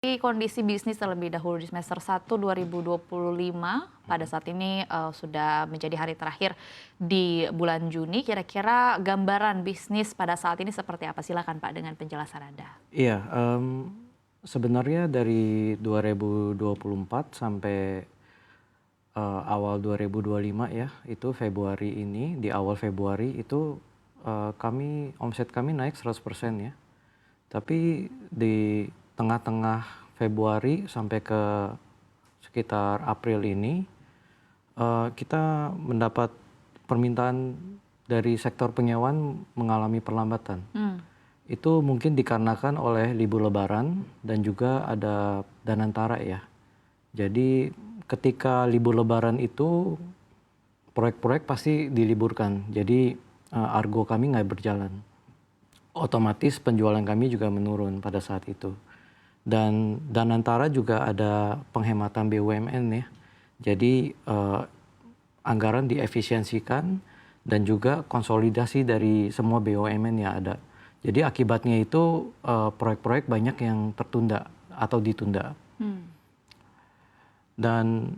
Kondisi bisnis terlebih dahulu di semester 1 2025 pada saat ini sudah menjadi hari terakhir di bulan Juni. Kira-kira gambaran bisnis pada saat ini seperti apa? Silakan Pak dengan penjelasan Anda. Iya, sebenarnya dari 2024 sampai awal 2025 ya, itu Februari ini, di awal Februari itu omset kami naik 100% ya. Tapi di tengah-tengah Februari sampai ke sekitar April ini, kita mendapat permintaan dari sektor penyewaan mengalami perlambatan. Itu mungkin dikarenakan oleh libur Lebaran dan juga ada Danantara ya. Jadi ketika libur Lebaran itu proyek-proyek pasti diliburkan. Jadi argo kami nggak berjalan. Otomatis penjualan kami juga menurun pada saat itu. Dan Danantara juga ada penghematan BUMN ya. Jadi anggaran diefisiensikan dan juga konsolidasi dari semua BUMN yang ada. Jadi akibatnya itu proyek-proyek banyak yang tertunda atau ditunda. Dan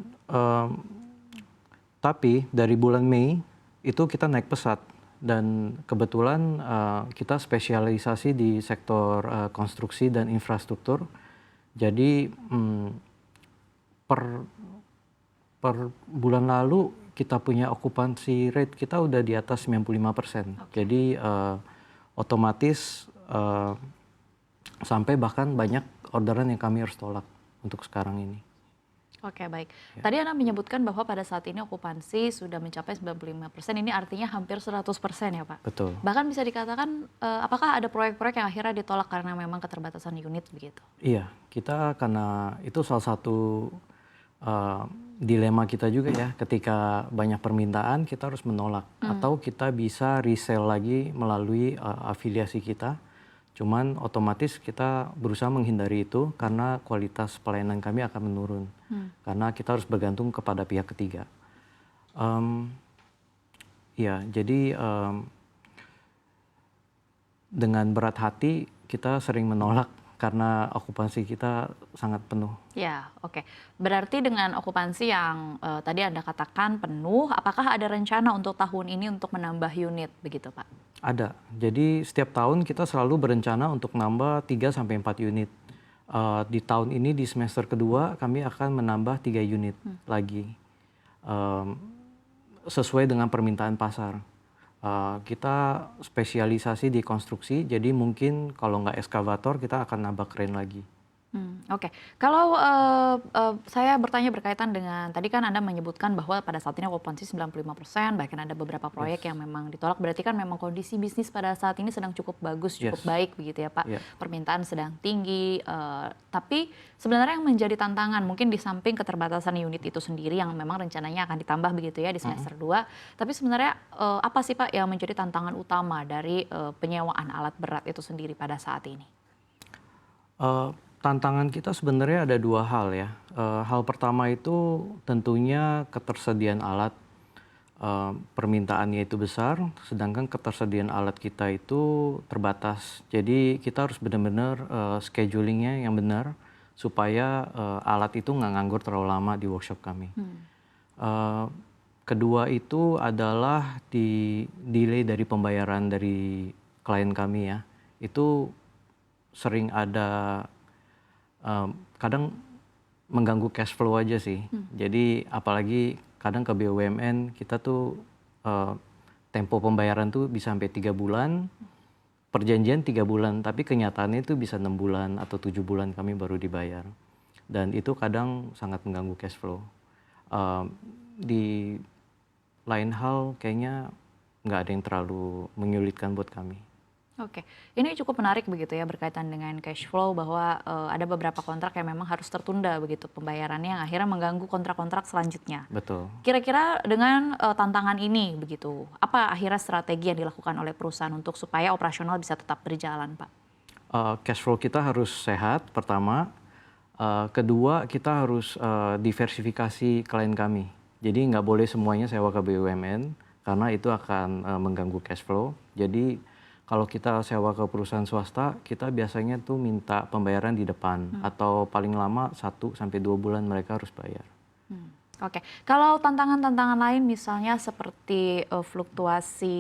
tapi dari bulan Mei itu kita naik pesat dan kebetulan kita spesialisasi di sektor konstruksi dan infrastruktur. Jadi per bulan lalu kita punya okupansi rate kita udah di atas 95%. Jadi otomatis sampai bahkan banyak orderan yang kami harus tolak untuk sekarang ini. Oke, baik. Tadi Anda menyebutkan bahwa pada saat ini okupansi sudah mencapai 95%, ini artinya hampir 100% ya Pak? Betul. Bahkan bisa dikatakan, apakah ada proyek-proyek yang akhirnya ditolak karena memang keterbatasan unit begitu? Iya, kita karena itu salah satu dilema kita juga ya, ketika banyak permintaan kita harus menolak. Atau kita bisa resell lagi melalui afiliasi kita. Cuman otomatis kita berusaha menghindari itu karena kualitas pelayanan kami akan menurun. Karena kita harus bergantung kepada pihak ketiga. Ya, jadi dengan berat hati kita sering menolak karena okupansi kita sangat penuh. Ya, oke. Berarti dengan okupansi yang tadi Anda katakan penuh, apakah ada rencana untuk tahun ini untuk menambah unit begitu Pak? Ada. Jadi setiap tahun kita selalu berencana untuk nambah 3-4 unit. Di tahun ini di semester kedua kami akan menambah 3 unit lagi. Sesuai dengan permintaan pasar. Kita spesialisasi di konstruksi, jadi mungkin kalau nggak eskavator kita akan nambah kren lagi. Oke. Kalau saya bertanya berkaitan dengan tadi kan Anda menyebutkan bahwa pada saat ini okupansi 95%, bahkan ada beberapa proyek yang memang ditolak. Berarti kan memang kondisi bisnis pada saat ini sedang cukup bagus, cukup baik begitu ya Pak. Permintaan sedang tinggi. Tapi sebenarnya yang menjadi tantangan mungkin di samping keterbatasan unit itu sendiri yang memang rencananya akan ditambah begitu ya di semester 2. Tapi sebenarnya apa sih Pak yang menjadi tantangan utama dari penyewaan alat berat itu sendiri pada saat ini? Tantangan kita sebenarnya ada 2 hal ya. Hal pertama itu tentunya ketersediaan alat. Permintaannya itu besar, sedangkan ketersediaan alat kita itu terbatas. Jadi kita harus benar-benar schedulingnya yang benar supaya alat itu nggak nganggur terlalu lama di workshop kami. Kedua itu adalah di delay dari pembayaran dari klien kami ya. Itu sering ada kadang mengganggu cash flow aja sih. Jadi apalagi kadang ke BUMN kita tuh tempo pembayaran tuh bisa sampai 3 bulan, perjanjian 3 bulan, tapi kenyataannya itu bisa 6 bulan atau 7 bulan kami baru dibayar. Dan itu kadang sangat mengganggu cash flow. Di lain hal kayaknya nggak ada yang terlalu menyulitkan buat kami. Oke, ini cukup menarik begitu ya berkaitan dengan cash flow bahwa ada beberapa kontrak yang memang harus tertunda begitu pembayarannya yang akhirnya mengganggu kontrak-kontrak selanjutnya. Betul. Kira-kira dengan tantangan ini begitu, apa akhirnya strategi yang dilakukan oleh perusahaan untuk supaya operasional bisa tetap berjalan, Pak? Cash flow kita harus sehat pertama, kedua kita harus diversifikasi klien kami. Jadi nggak boleh semuanya sewa ke BUMN karena itu akan mengganggu cash flow. Jadi kalau kita sewa ke perusahaan swasta, kita biasanya tuh minta pembayaran di depan atau paling lama 1 sampai 2 bulan mereka harus bayar. Oke, kalau tantangan-tantangan lain misalnya seperti fluktuasi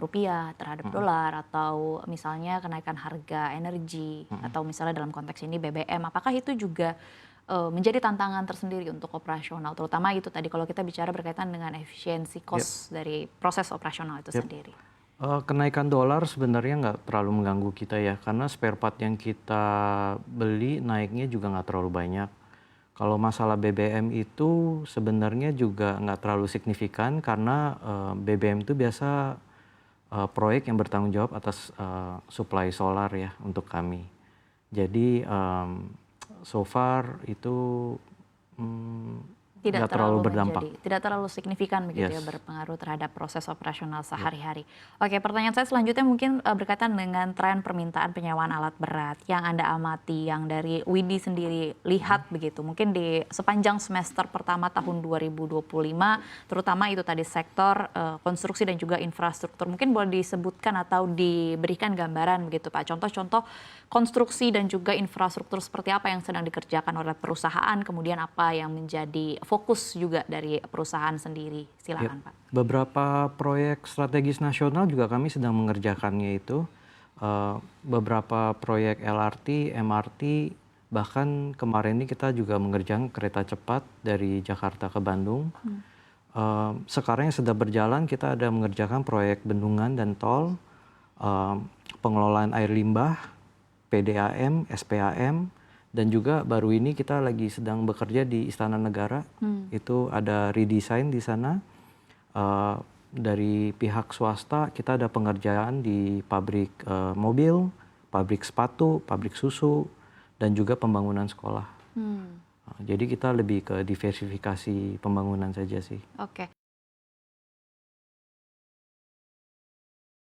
rupiah terhadap dolar atau misalnya kenaikan harga energi atau misalnya dalam konteks ini BBM, apakah itu juga menjadi tantangan tersendiri untuk operasional, terutama itu tadi kalau kita bicara berkaitan dengan efisiensi cost dari proses operasional itu sendiri. Kenaikan dolar sebenarnya nggak terlalu mengganggu kita ya, karena spare part yang kita beli naiknya juga nggak terlalu banyak. Kalau masalah BBM itu sebenarnya juga nggak terlalu signifikan karena BBM itu biasa proyek yang bertanggung jawab atas supply solar ya untuk kami. Jadi so far itu nggak terlalu berdampak. Tidak terlalu signifikan begitu ya, berpengaruh terhadap proses operasional sehari-hari. Oke, pertanyaan saya selanjutnya mungkin berkaitan dengan tren permintaan penyewaan alat berat yang Anda amati, yang dari Widi sendiri lihat begitu. Mungkin di sepanjang semester pertama tahun 2025, terutama itu tadi sektor konstruksi dan juga infrastruktur. Mungkin boleh disebutkan atau diberikan gambaran begitu Pak, contoh-contoh konstruksi dan juga infrastruktur seperti apa yang sedang dikerjakan oleh perusahaan, kemudian apa yang menjadi fokus juga dari perusahaan sendiri. Silakan Pak. Beberapa proyek strategis nasional juga kami sedang mengerjakannya itu. Beberapa proyek LRT, MRT, bahkan kemarin ini kita juga mengerjakan kereta cepat dari Jakarta ke Bandung. Sekarang yang sedang berjalan kita ada mengerjakan proyek bendungan dan tol, pengelolaan air limbah, PDAM, SPAM, dan juga baru ini kita lagi sedang bekerja di Istana Negara. Itu ada redesign di sana. Dari pihak swasta kita ada pengerjaan di pabrik mobil, pabrik sepatu, pabrik susu, dan juga pembangunan sekolah. Jadi kita lebih ke diversifikasi pembangunan saja sih. Oke.